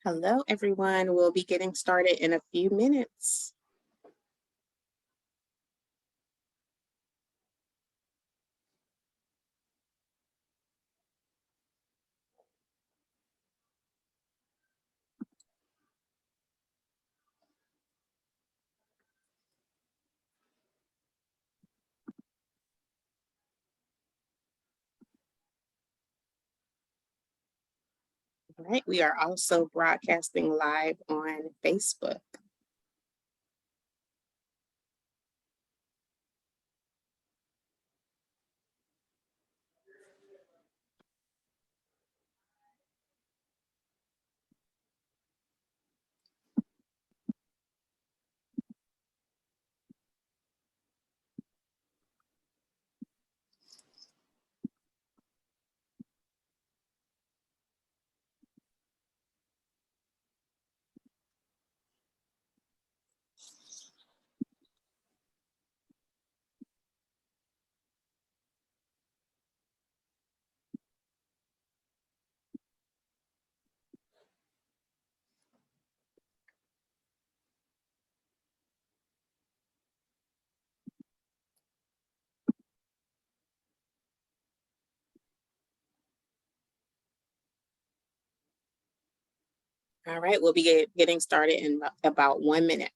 Hello, everyone. We'll be getting started in a few minutes. All right, we are also broadcasting live on Facebook. All right, we'll be getting started in about 1 minute.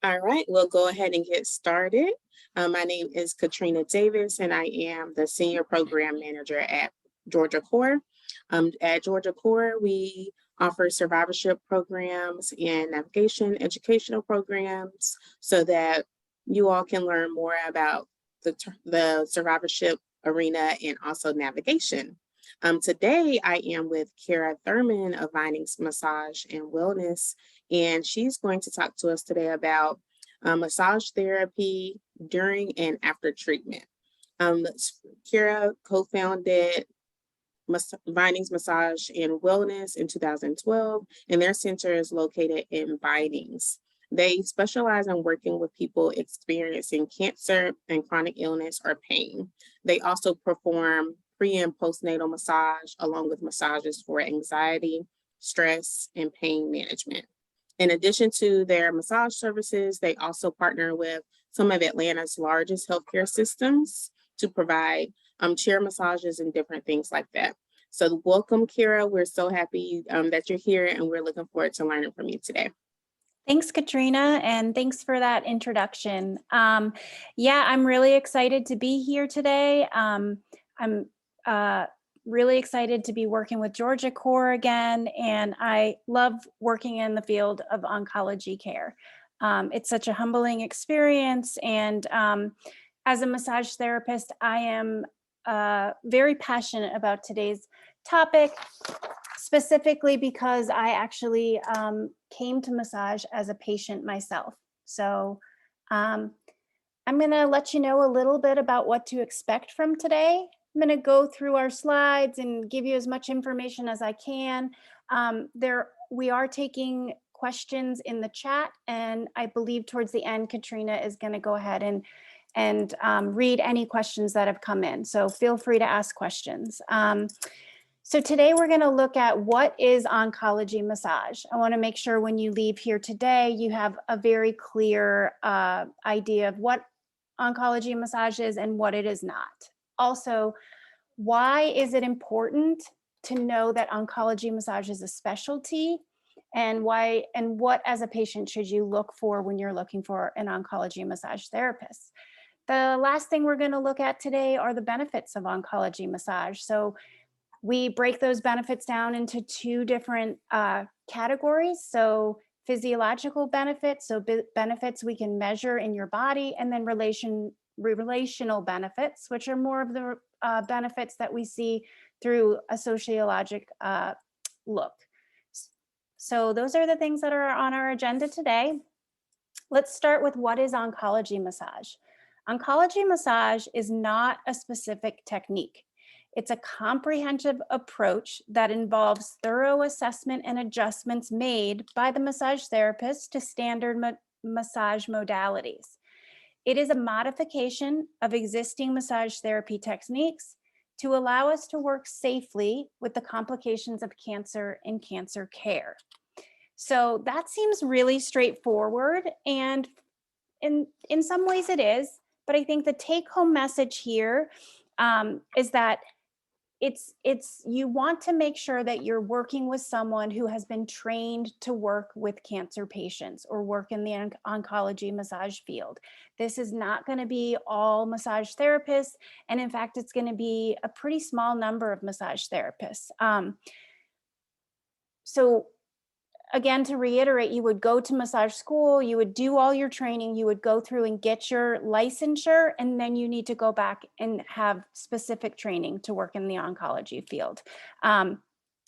All right, we'll go ahead and get started. My name is Katrina Davis, and I am the Senior Program Manager at Georgia Core. At Georgia Core, we offer survivorship programs and navigation educational programs so that you all can learn more about the survivorship arena and also navigation. Today, I am with Cara Thurman of Vinings Massage and Wellness, and she's going to talk to us today about massage therapy during and after treatment. Cara co-founded Vinings Massage and Wellness in 2012, and their center is located in Vinings. They specialize in working with people experiencing cancer and chronic illness or pain. They also perform pre and postnatal massage, along with massages for anxiety, stress, and pain management. In addition to their massage services, they also partner with some of Atlanta's largest healthcare systems to provide chair massages and different things like that. So welcome, Cara. We're so happy that you're here, and we're looking forward to learning from you today. Thanks, Katrina, and thanks for that introduction. Yeah, I'm really excited to be here today. I'm really excited to be working with Georgia Core again, and I love working in the field of oncology care. It's such a humbling experience, and as a massage therapist, I am very passionate about today's topic, specifically because I actually came to massage as a patient myself. So I'm going to let you know a little bit about what to expect from today. I'm going to go through our slides and give you as much information as I can. We are taking questions in the chat, and I believe towards the end, Katrina is going to go ahead and read any questions that have come in. So feel free to ask questions. So today we're going to look at what is oncology massage. I want to make sure when you leave here today, you have a very clear idea of what oncology massage is and what it is not. Also, why is it important to know that oncology massage is a specialty, and what as a patient should you look for when you're looking for an oncology massage therapist. The last thing we're going to look at today are the benefits of oncology massage. So we break those benefits down into two different categories. So physiological benefits, so benefits we can measure in your body, and then relational benefits, which are more of the benefits that we see through a sociologic look. So those are the things that are on our agenda today. Let's start with what is oncology massage. Oncology massage is not a specific technique. It's a comprehensive approach that involves thorough assessment and adjustments made by the massage therapist to standard massage modalities. It is a modification of existing massage therapy techniques to allow us to work safely with the complications of cancer and cancer care. So that seems really straightforward, and in some ways it is, but I think the take-home message here is that it's you want to make sure that you're working with someone who has been trained to work with cancer patients or work in the oncology massage field. This is not going to be all massage therapists, and in fact, it's going to be a pretty small number of massage therapists. So again, to reiterate, you would go to massage school, you would do all your training, you would go through and get your licensure, and then you need to go back and have specific training to work in the oncology field. And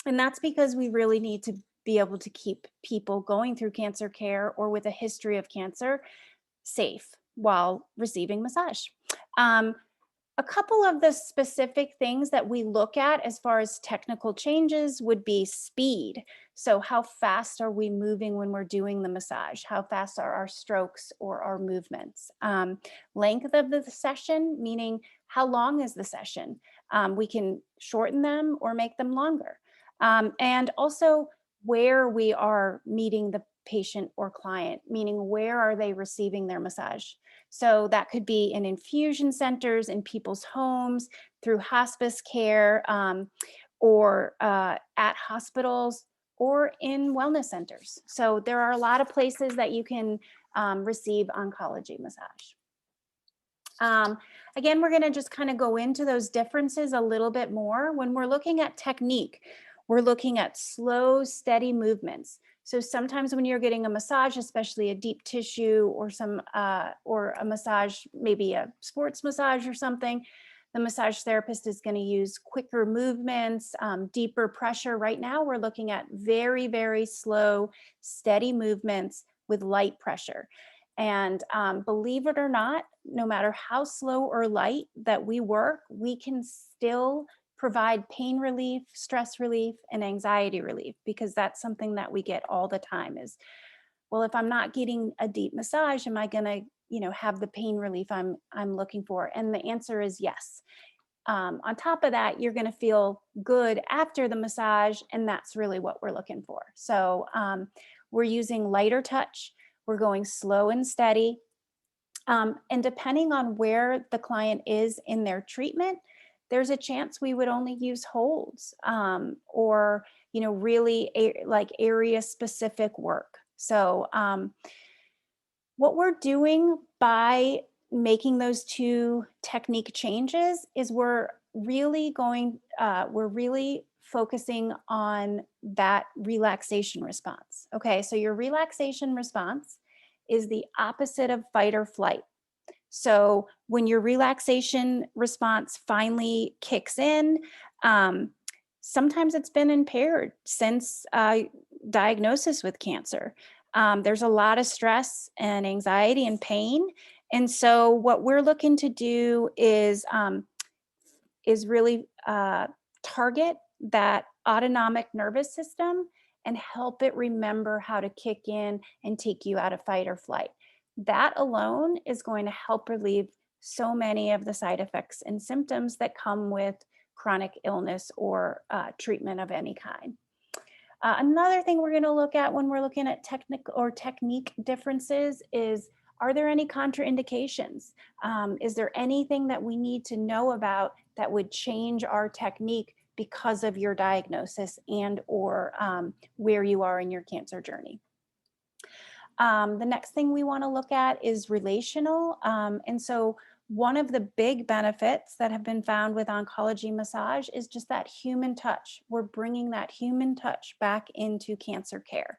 that's because we really need to be able to keep people going through cancer care or with a history of cancer safe while receiving massage. A couple of the specific things that we look at as far as technical changes would be speed. So how fast are we moving when we're doing the massage? How fast are our strokes or our movements? Length of the session, meaning how long is the session? We can shorten them or make them longer. And also where we are meeting the patient or client, meaning where are they receiving their massage? So that could be in infusion centers, in people's homes, through hospice care, or at hospitals, or in wellness centers. So there are a lot of places that you can receive oncology massage. Again, we're going to just kind of go into those differences a little bit more. When we're looking at technique, we're looking at slow, steady movements. So sometimes when you're getting a massage, especially a deep tissue or or a massage, maybe a sports massage or something, the massage therapist is going to use quicker movements, deeper pressure. Right now, we're looking at very, very slow, steady movements with light pressure. And believe it or not, no matter how slow or light that we work, we can still provide pain relief, stress relief, and anxiety relief, because that's something that we get all the time is, well, if I'm not getting a deep massage, am I going to, have the pain relief I'm looking for? And the answer is yes. On top of that, you're going to feel good after the massage, and that's really what we're looking for. So we're using lighter touch. We're going slow and steady. And depending on where the client is in their treatment, there's a chance we would only use holds or, really like area specific work. So what we're doing by making those two technique changes is we're really focusing on that relaxation response. Okay, so your relaxation response is the opposite of fight or flight. So when your relaxation response finally kicks in, sometimes it's been impaired since diagnosis with cancer. There's a lot of stress and anxiety and pain. And so what we're looking to do is really target that autonomic nervous system and help it remember how to kick in and take you out of fight or flight. That alone is going to help relieve so many of the side effects and symptoms that come with chronic illness or treatment of any kind. Another thing we're going to look at when we're looking at technique differences is, are there any contraindications? Is there anything that we need to know about that would change our technique because of your diagnosis and or where you are in your cancer journey. The next thing we want to look at is relational. And so one of the big benefits that have been found with oncology massage is just that human touch. We're bringing that human touch back into cancer care.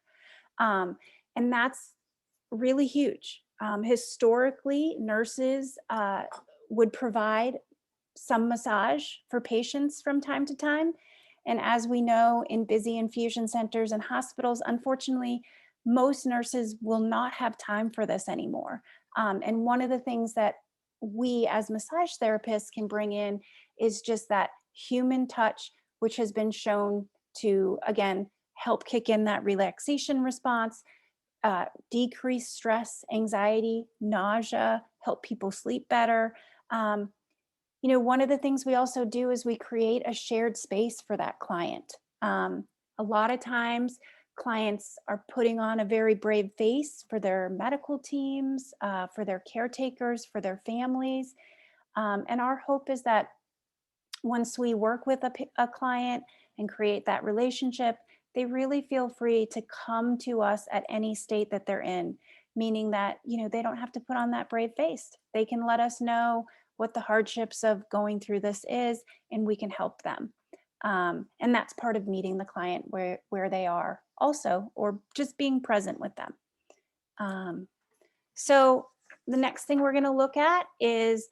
And that's really huge. Historically, nurses would provide some massage for patients from time to time. And as we know, in busy infusion centers and hospitals, unfortunately, most nurses will not have time for this anymore. And one of the things that we as massage therapists can bring in is just that human touch, which has been shown to, again, help kick in that relaxation response, decrease stress, anxiety, nausea, help people sleep better. One of the things we also do is we create a shared space for that client. A lot of times, clients are putting on a very brave face for their medical teams, for their caretakers, for their families. And our hope is that once we work with a client and create that relationship, they really feel free to come to us at any state that they're in, meaning that, they don't have to put on that brave face. They can let us know what the hardships of going through this is, and we can help them. And that's part of meeting the client where they are also, or just being present with them. So the next thing we're going to look at is,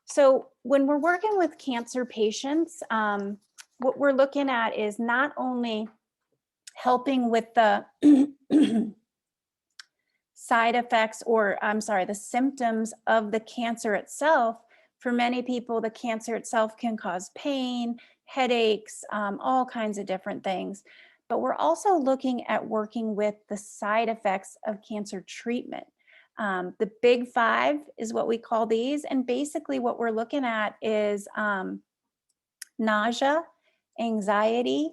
so when we're working with cancer patients, what we're looking at is not only helping with the side effects, or the symptoms of the cancer itself. For many people, the cancer itself can cause pain, headaches, all kinds of different things. But we're also looking at working with the side effects of cancer treatment. The big five is what we call these. And basically what we're looking at is nausea, anxiety.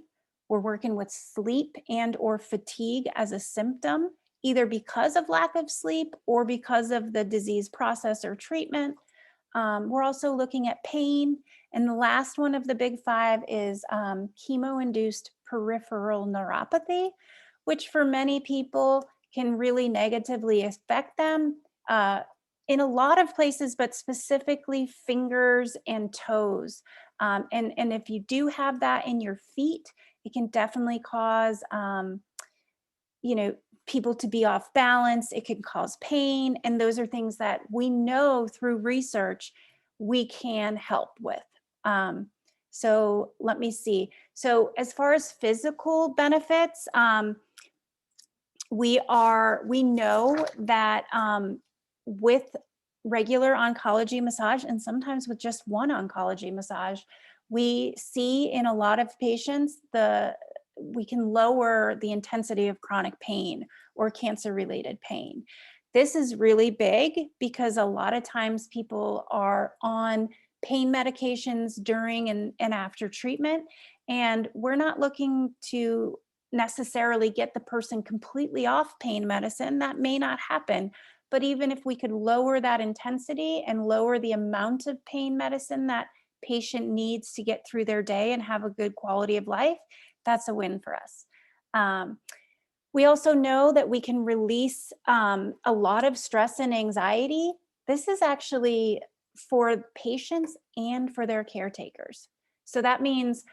We're working with sleep and or fatigue as a symptom, either because of lack of sleep or because of the disease process or treatment. We're also looking at pain. And the last one of the big five is chemo-induced peripheral neuropathy, which for many people can really negatively affect them in a lot of places, but specifically fingers and toes. And if you do have that in your feet, it can definitely cause, people to be off balance. It can cause pain. And those are things that we know through research we can help with. So let me see. So as far as physical benefits, we know that with regular oncology massage, and sometimes with just one oncology massage, we see in a lot of patients we can lower the intensity of chronic pain or cancer-related pain. This is really big because a lot of times people are on pain medications during and after treatment, and we're not looking to necessarily get the person completely off pain medicine. That may not happen. But even if we could lower that intensity and lower the amount of pain medicine that patient needs to get through their day and have a good quality of life, that's a win for us. We also know that we can release a lot of stress and anxiety. This is actually for patients and for their caretakers. So that means,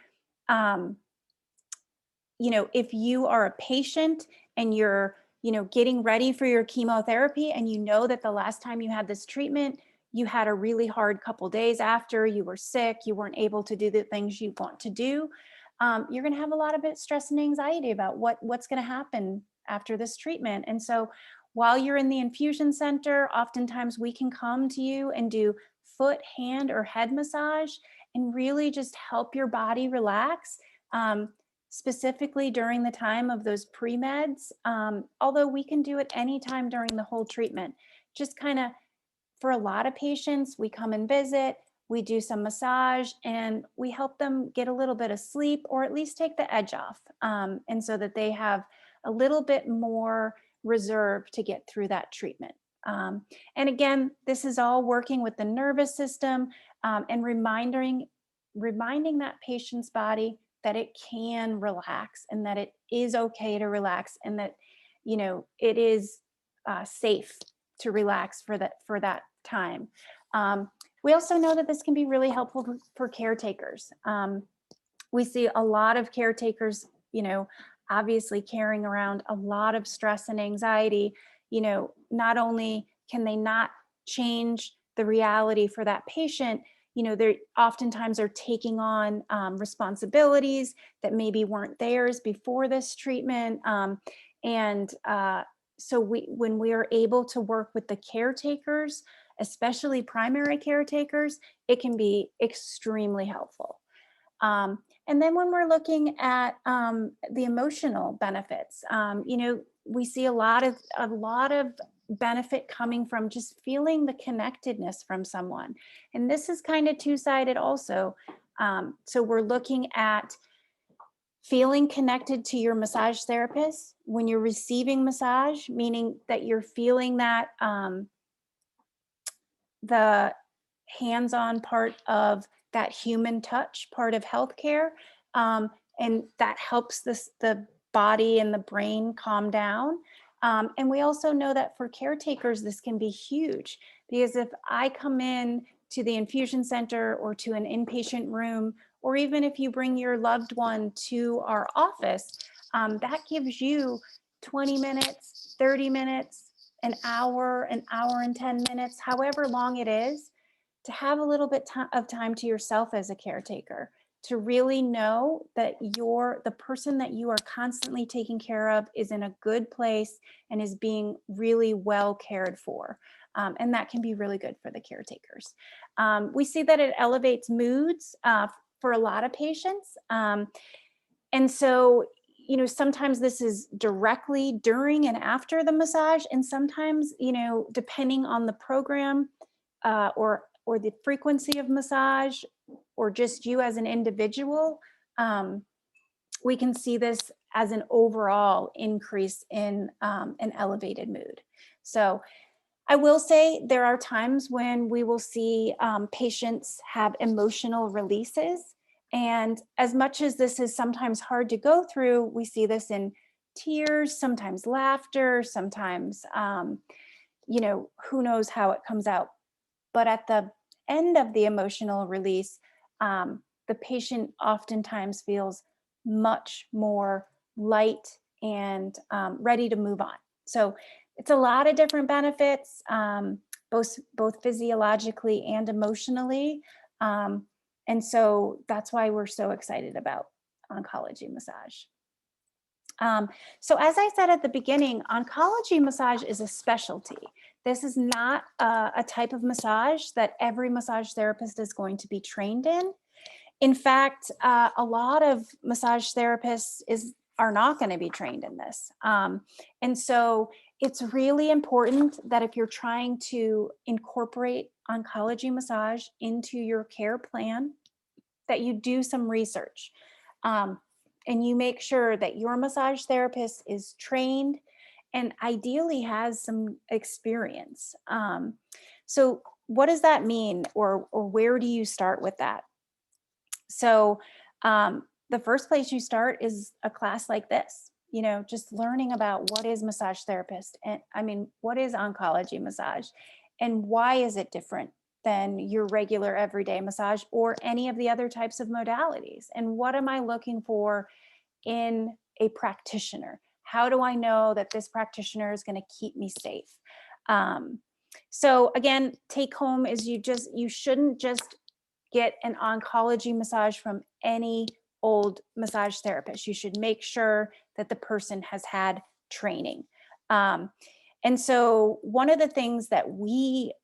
if you are a patient and you're, getting ready for your chemotherapy, and you know that the last time you had this treatment, you had a really hard couple days after, you were sick, you weren't able to do the things you want to do, you're going to have a lot of stress and anxiety about what's going to happen after this treatment. And so while you're in the infusion center, oftentimes we can come to you and do foot, hand, or head massage and really just help your body relax. Specifically during the time of those pre-meds, although we can do it anytime during the whole treatment. Just kind of, for a lot of patients, we come and visit, we do some massage, and we help them get a little bit of sleep, or at least take the edge off, and so that they have a little bit more reserve to get through that treatment. And again, this is all working with the nervous system, and reminding that patient's body that it can relax and that it is okay to relax and that, it is safe to relax for that time. We also know that this can be really helpful for caretakers. We see a lot of caretakers, obviously carrying around a lot of stress and anxiety. Not only can they not change the reality for that patient, they oftentimes are taking on responsibilities that maybe weren't theirs before this treatment. So when we are able to work with the caretakers, especially primary caretakers, it can be extremely helpful. And then when we're looking at the emotional benefits, we see a lot of benefit coming from just feeling the connectedness from someone. And this is kind of two-sided also. So we're looking at feeling connected to your massage therapist when you're receiving massage, meaning that you're feeling that the hands-on part of that human touch part of healthcare, and that helps the body and the brain calm down. And we also know that for caretakers, this can be huge, because if I come in to the infusion center or to an inpatient room, or even if you bring your loved one to our office, that gives you 20 minutes, 30 minutes, an hour and 10 minutes, however long it is, to have a little bit of time to yourself as a caretaker, to really know that the person that you are constantly taking care of is in a good place and is being really well cared for. And that can be really good for the caretakers. We see that it elevates moods for a lot of patients. And so, sometimes this is directly during and after the massage, and sometimes, depending on the program or the frequency of massage, or just you as an individual, we can see this as an overall increase in an elevated mood. So I will say there are times when we will see patients have emotional releases. And as much as this is sometimes hard to go through, we see this in tears, sometimes laughter, sometimes, who knows how it comes out. But at the end of the emotional release, the patient oftentimes feels much more light and ready to move on. So it's a lot of different benefits, both physiologically and emotionally. And so that's why we're so excited about oncology massage. So as I said at the beginning, oncology massage is a specialty. This is not a type of massage that every massage therapist is going to be trained in. In fact, a lot of massage therapists are not going to be trained in this. And so it's really important that if you're trying to incorporate oncology massage into your care plan, that you do some research. And you make sure that your massage therapist is trained and ideally has some experience. So what does that mean, or where do you start with that? So the first place you start is a class like this, just learning about what is massage therapist, and what is oncology massage, and why is it different than your regular everyday massage or any of the other types of modalities, and what am I looking for in a practitioner? How do I know that this practitioner is going to keep me safe? So again, take home is you shouldn't just get an oncology massage from any old massage therapist. You should make sure that the person has had training. And so one of the things that we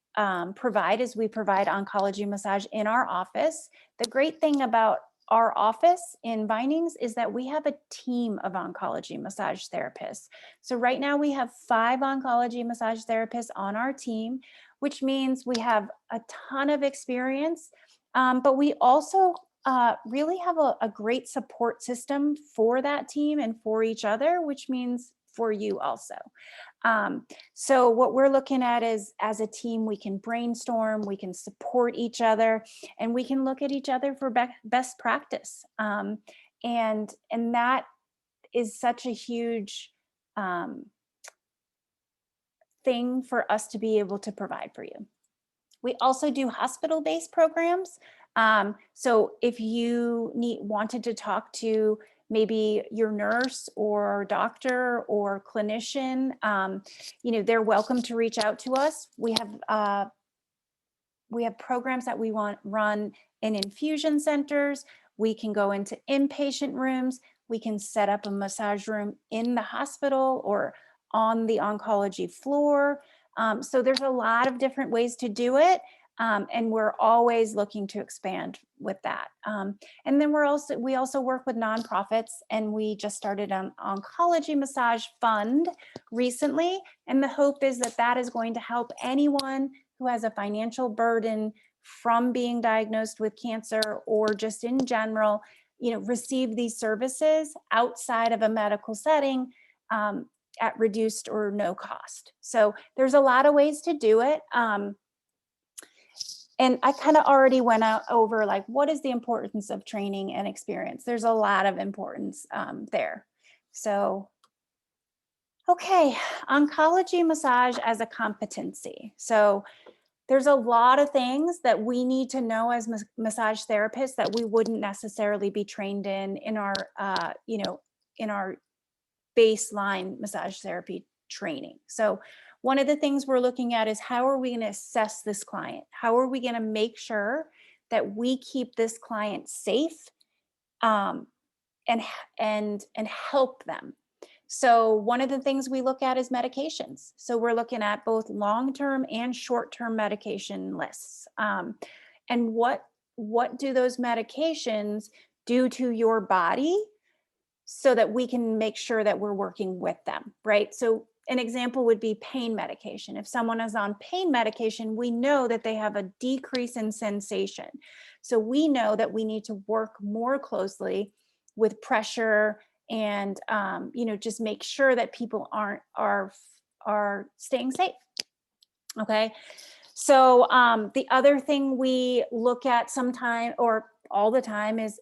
provide is we provide oncology massage in our office. The great thing about our office in Vinings is that we have a team of oncology massage therapists. So right now we have 5 oncology massage therapists on our team, which means we have a ton of experience, but we also really have a great support system for that team and for each other, which means for you also. So what we're looking at is, as a team, we can brainstorm, we can support each other, and we can look at each other for best practice. And that is such a huge thing for us to be able to provide for you. We also do hospital-based programs. So if you wanted to talk to maybe your nurse or doctor or clinician, they're welcome to reach out to us. We have programs that we run in infusion centers. We can go into inpatient rooms. We can set up a massage room in the hospital or on the oncology floor. So there's a lot of different ways to do it. And we're always looking to expand with that. And then we also work with nonprofits, and we just started an Oncology Massage Fund recently. And the hope is that that is going to help anyone who has a financial burden from being diagnosed with cancer or just in general, receive these services outside of a medical setting at reduced or no cost. So there's a lot of ways to do it. And I kind of already went over like, what is the importance of training and experience? There's a lot of importance there. So, okay, oncology massage as a competency. So there's a lot of things that we need to know as massage therapists that we wouldn't necessarily be trained in our, in our baseline massage therapy training. So one of the things we're looking at is, how are we going to assess this client? How are we going to make sure that we keep this client safe and help them? So one of the things we look at is medications. So we're looking at both long-term and short-term medication lists. And what do those medications do to your body, so that we can make sure that we're working with them, right? So an example would be pain medication. If someone is on pain medication, we know that they have a decrease in sensation. So we know that we need to work more closely with pressure and, just make sure that people are staying safe. Okay. So the other thing we look at sometime or all the time is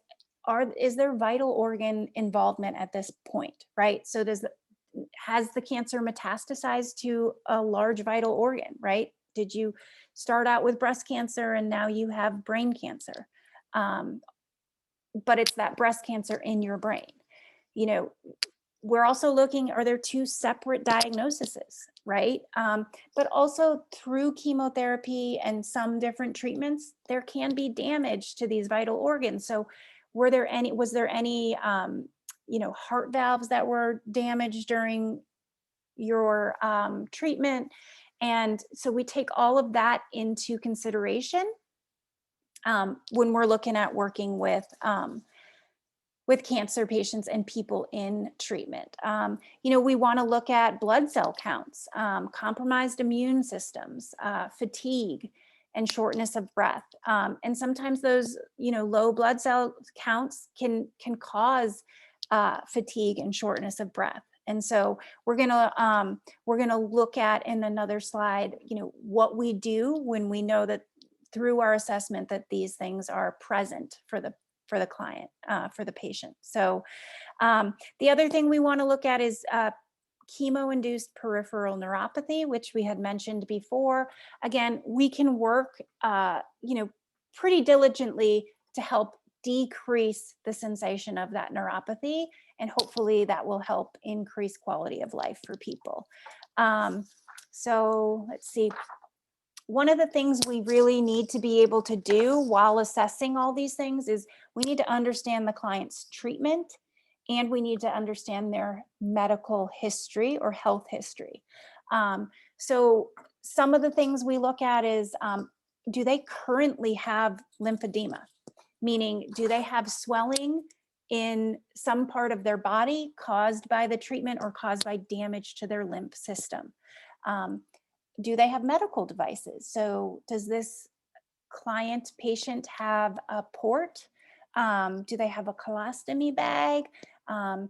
there vital organ involvement at this point, right? So has the cancer metastasized to a large vital organ, right? Did you start out with breast cancer and now you have brain cancer? But it's that breast cancer in your brain. We're also looking, are there two separate diagnoses, right? But also through chemotherapy and some different treatments, there can be damage to these vital organs. So was there any heart valves that were damaged during your treatment? And so we take all of that into consideration when we're looking at working with cancer patients and people in treatment. We want to look at blood cell counts, compromised immune systems, fatigue, and shortness of breath. And sometimes those, low blood cell counts can cause fatigue and shortness of breath. And so we're gonna look at in another slide, what we do when we know that through our assessment that these things are present for the client, for the patient. So the other thing we want to look at is chemo-induced peripheral neuropathy, which we had mentioned before. Again, we can work, pretty diligently to help decrease the sensation of that neuropathy, and hopefully that will help increase quality of life for people. So let's see. One of the things we really need to be able to do while assessing all these things is we need to understand the client's treatment, and we need to understand their medical history or health history. So some of the things we look at is, do they currently have lymphedema? Meaning, do they have swelling in some part of their body caused by the treatment or caused by damage to their lymph system? Do they have medical devices? So does this patient have a port? Do they have a colostomy bag? Have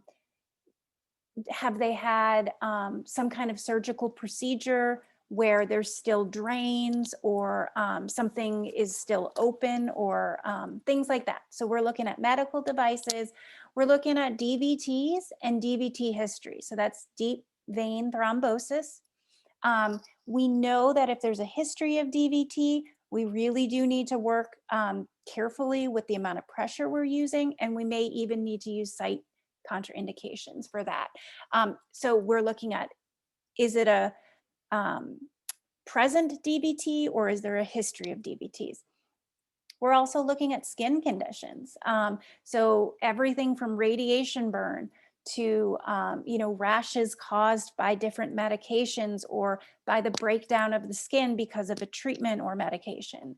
they had some kind of surgical procedure where there's still drains, or something is still open, or things like that? So we're looking at medical devices. we're looking at DVTs and DVT history. So that's deep vein thrombosis. We know that if there's a history of DVT, we really do need to work carefully with the amount of pressure we're using, and we may even need to use site contraindications for that. So we're looking at, is it a present DVT or is there a history of DVTs? We're also looking at skin conditions. So everything from radiation burn to rashes caused by different medications or by the breakdown of the skin because of a treatment or medication.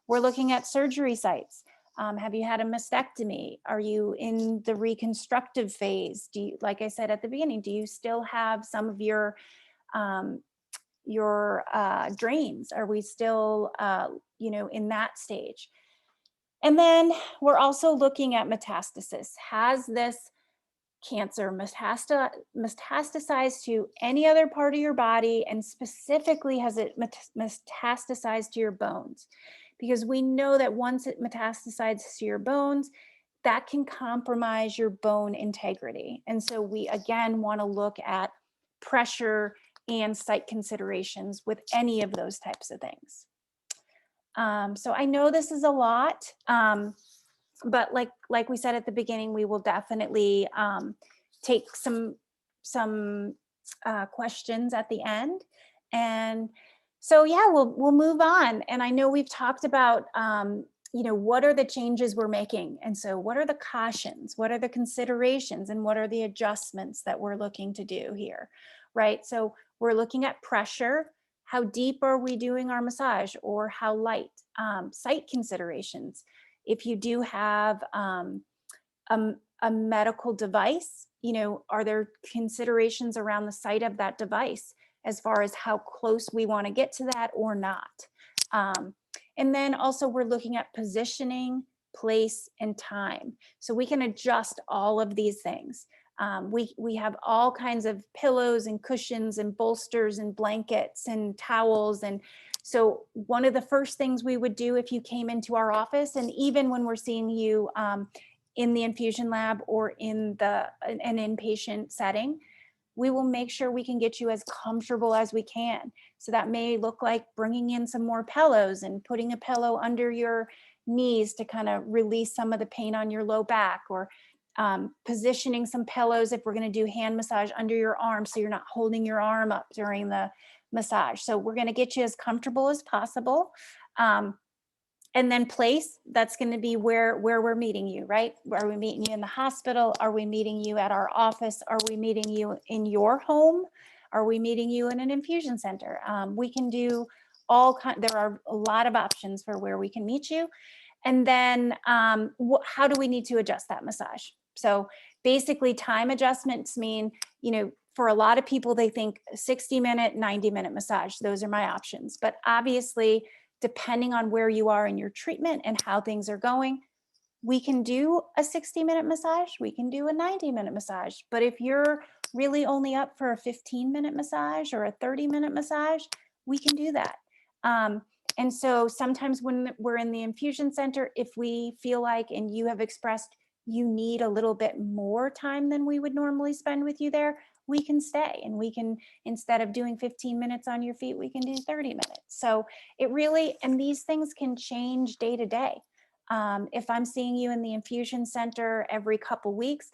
We're looking at surgery sites. Have you had a mastectomy? Are you in the reconstructive phase? Do you, like I said at the beginning, do you still have some of your drains? Are we still in that stage? And then we're also looking at metastasis. Has this cancer metastasized to any other part of your body, and specifically has it metastasized to your bones? Because we know that once it metastasizes to your bones, that can compromise your bone integrity. And so we again want to look at pressure and site considerations with any of those types of things. So I know this is a lot, but like we said at the beginning, we will definitely take some questions at the end. And so yeah, we'll move on. And I know we've talked about what are the changes we're making, and so what are the cautions, what are the considerations, and what are the adjustments that we're looking to do here, right? So we're looking at pressure. How deep are we doing our massage, or how light? Site considerations. If you do have a medical device, are there considerations around the site of that device as far as how close we want to get to that or not? And then also we're looking at positioning, place, and time. So we can adjust all of these things. We have all kinds of pillows and cushions and bolsters and blankets and towels. And so one of the first things we would do if you came into our office, and even when we're seeing you in the infusion lab or in an inpatient setting, we will make sure we can get you as comfortable as we can. So that may look like bringing in some more pillows and putting a pillow under your knees to kind of release some of the pain on your low back, or positioning some pillows if we're going to do hand massage under your arm so you're not holding your arm up during the massage. So we're going to get you as comfortable as possible. And then place, that's going to be where we're meeting you, right? Are we meeting you in the hospital? Are we meeting you at our office? Are we meeting you in your home? Are we meeting you in an infusion center? We can do there are a lot of options for where we can meet you. And then how do we need to adjust that massage? So basically time adjustments mean, for a lot of people, they think 60-minute, 90-minute massage. Those are my options. But obviously, depending on where you are in your treatment and how things are going, we can do a 60-minute massage, we can do a 90-minute massage. But if you're really only up for a 15-minute massage or a 30-minute massage, we can do that. And so sometimes when we're in the infusion center, if we feel like, and you have expressed you need a little bit more time than we would normally spend with you there, we can stay, and we can, instead of doing 15 minutes on your feet, we can do 30 minutes. So it really, and these things can change day to day. If I'm seeing you in the infusion center every couple weeks,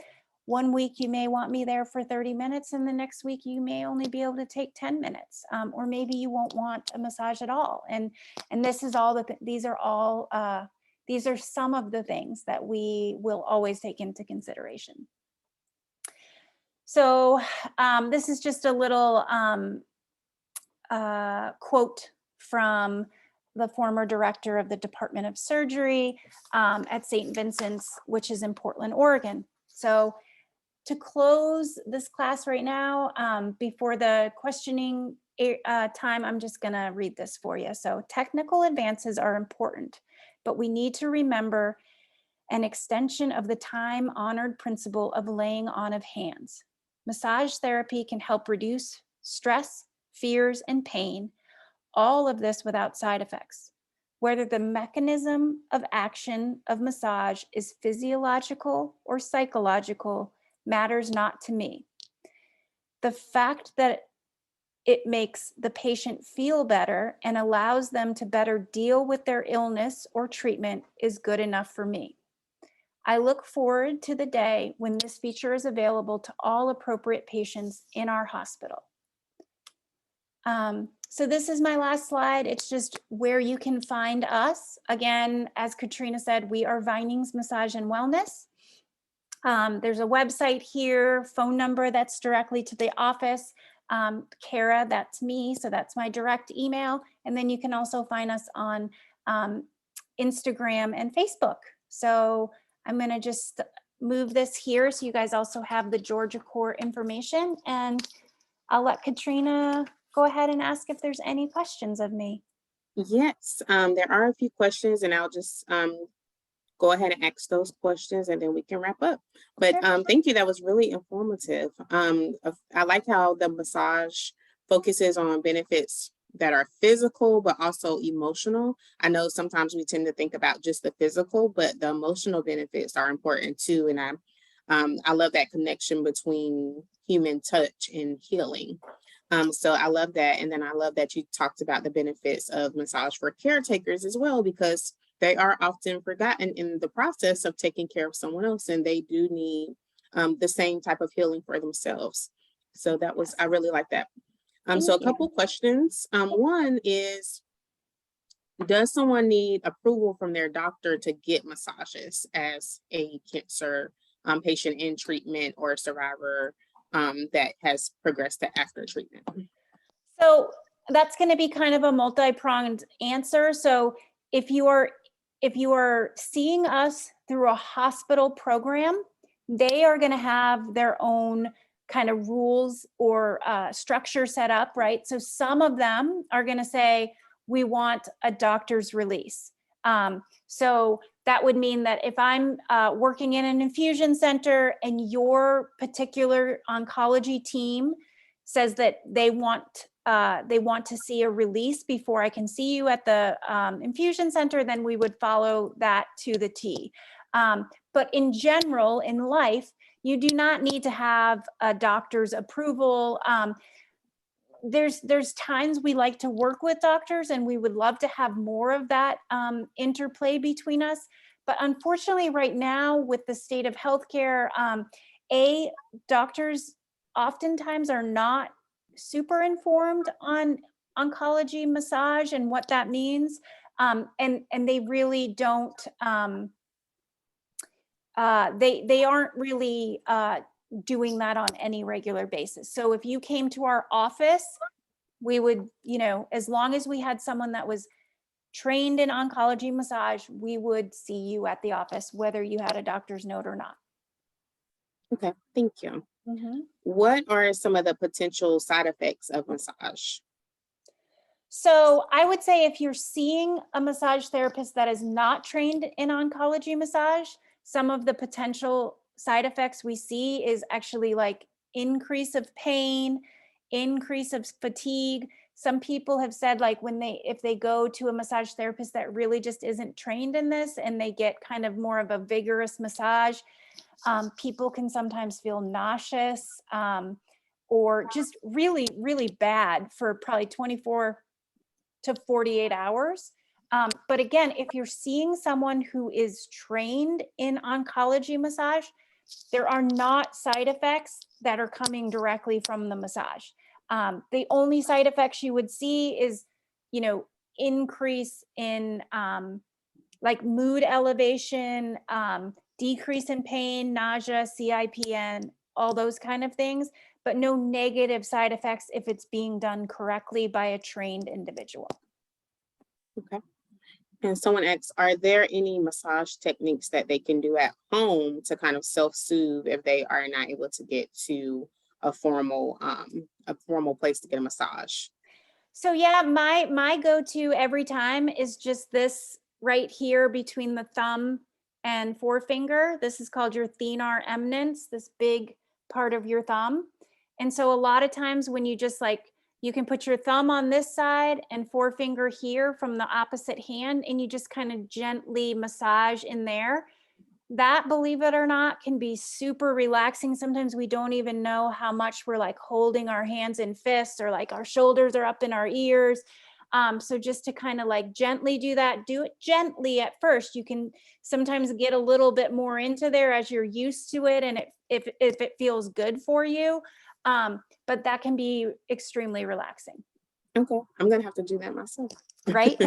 one week you may want me there for 30 minutes, and the next week you may only be able to take 10 minutes, or maybe you won't want a massage at all. And this is all these are some of the things that we will always take into consideration. So this is just a little quote from the former director of the Department of Surgery at St. Vincent's, which is in Portland, Oregon. So to close this class right now, before the questioning time, I'm just going to read this for you. So technical advances are important, but we need to remember an extension of the time-honored principle of laying on of hands. Massage therapy can help reduce stress, fears, and pain, all of this without side effects. Whether the mechanism of action of massage is physiological or psychological matters not to me. The fact that it makes the patient feel better and allows them to better deal with their illness or treatment is good enough for me. I look forward to the day when this feature is available to all appropriate patients in our hospital. So this is my last slide. It's just where you can find us. Again, as Katrina said, we are Vinings Massage and Wellness. There's a website here, phone number that's directly to the office. Cara, that's me, so that's my direct email. And then you can also find us on Instagram and Facebook. So I'm gonna just move this here so you guys also have the Georgia Core information, and I'll let Katrina go ahead and ask if there's any questions of me. Yes, there are a few questions, and I'll just go ahead and ask those questions, and then we can wrap up. But Sure. thank you. That was really informative. I like how the massage focuses on benefits that are physical, but also emotional. I know sometimes we tend to think about just the physical, but the emotional benefits are important too. And I love that connection between human touch and healing. So I love that. And then I love that you talked about the benefits of massage for caretakers as well, because they are often forgotten in the process of taking care of someone else, and they do need the same type of healing for themselves. So that was, I really like that. So a Thank you. couple questions. One is, does someone need approval from their doctor to get massages as a cancer patient in treatment or a survivor that has progressed to after treatment? So that's going to be kind of a multi-pronged answer. So if you are seeing us through a hospital program, they are going to have their own kind of rules or structure set up, right? So some of them are going to say, we want a doctor's release. So that would mean that if I'm working in an infusion center and your particular oncology team says that they want to see a release before I can see you at the infusion center, then we would follow that to the T. But in general, in life, you do not need to have a doctor's approval. There's times we like to work with doctors, and we would love to have more of that interplay between us. But unfortunately, right now, with the state of healthcare, doctors oftentimes are not super informed on oncology massage and what that means, and they really don't. They aren't really doing that on any regular basis. So if you came to our office, we would, as long as we had someone that was trained in oncology massage, we would see you at the office, whether you had a doctor's note or not. Okay, thank you. Mm-hmm. What are some of the potential side effects of massage? So I would say if you're seeing a massage therapist that is not trained in oncology massage, some of the potential side effects we see is actually like increase of pain, increase of fatigue. Some people have said like if they go to a massage therapist that really just isn't trained in this and they get kind of more of a vigorous massage, people can sometimes feel nauseous or just really, really bad for probably 24 to 48 hours. But again, if you're seeing someone who is trained in oncology massage, there are not side effects that are coming directly from the massage. The only side effects you would see is, increase in like mood elevation, decrease in pain, nausea, CIPN, all those kind of things, but no negative side effects if it's being done correctly by a trained individual. Okay. And someone asks, are there any massage techniques that they can do at home to kind of self-soothe if they are not able to get to a formal place to get a massage? So yeah, my go-to every time is just this right here between the thumb and forefinger. This is called your thenar eminence, this big part of your thumb. And so a lot of times when you just like You can put your thumb on this side and forefinger here from the opposite hand, and you just kind of gently massage in there. That, believe it or not, can be super relaxing. Sometimes we don't even know how much we're like holding our hands in fists, or like our shoulders are up in our ears. So just to kind of like gently do that, do it gently at first. You can sometimes get a little bit more into there as you're used to it, and if it feels good for you. But that can be extremely relaxing. Okay, I'm gonna have to do that myself. Right?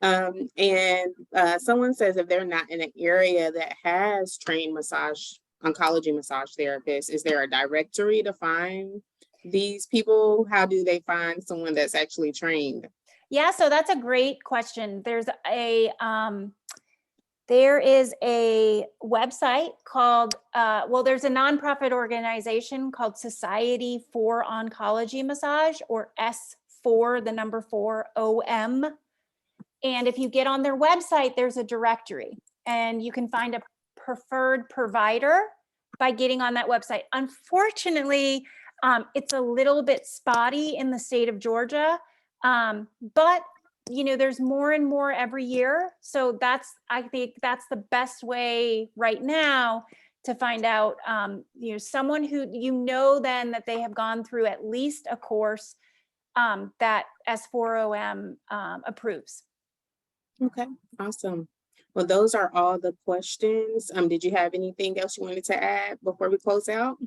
And someone says if they're not in an area that has trained oncology massage therapists, is there a directory to find these people? How do they find someone that's actually trained? Yeah, so that's a great question. There is a website called, there's a nonprofit organization called Society for Oncology Massage, or S4, the number 4, OM. And if you get on their website, there's a directory, and you can find a preferred provider by getting on that website. Unfortunately, it's a little bit spotty in the state of Georgia, but there's more and more every year. So I think that's the best way right now to find out, someone who, then that they have gone through at least a course that S4OM approves. Okay, awesome. Well, those are all the questions. Did you have anything else you wanted to add before we close out?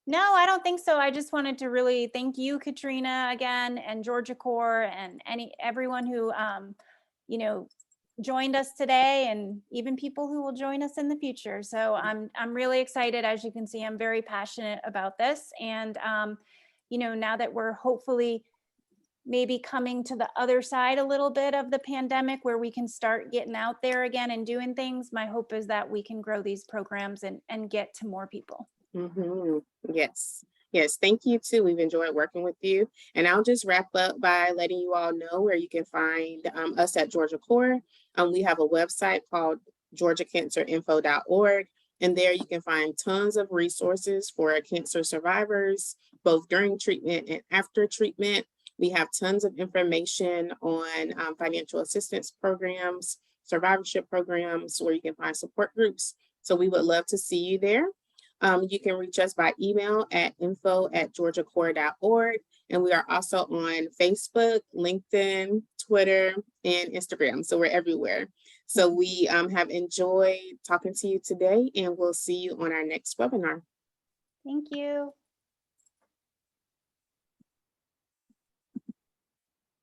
No, I don't think so. I just wanted to really thank you, Katrina, again, and Georgia Core, and everyone who joined us today, and even people who will join us in the future. So I'm really excited. As you can see, I'm very passionate about this. And now that we're hopefully maybe coming to the other side a little bit of the pandemic, where we can start getting out there again and doing things, my hope is that we can grow these programs and get to more people. Yes. Yes. Thank you too. We've enjoyed working with you. And I'll just wrap up by letting you all know where you can find us at Georgia Core. We have a website called georgiacancerinfo.org. And there you can find tons of resources for cancer survivors, both during treatment and after treatment. We have tons of information on financial assistance programs, survivorship programs, where you can find support groups. So we would love to see you there. You can reach us by email at info@georgiacore.org. And we are also on Facebook, LinkedIn, Twitter, and Instagram. So we're everywhere. So we have enjoyed talking to you today, and we'll see you on our next webinar. Thank you.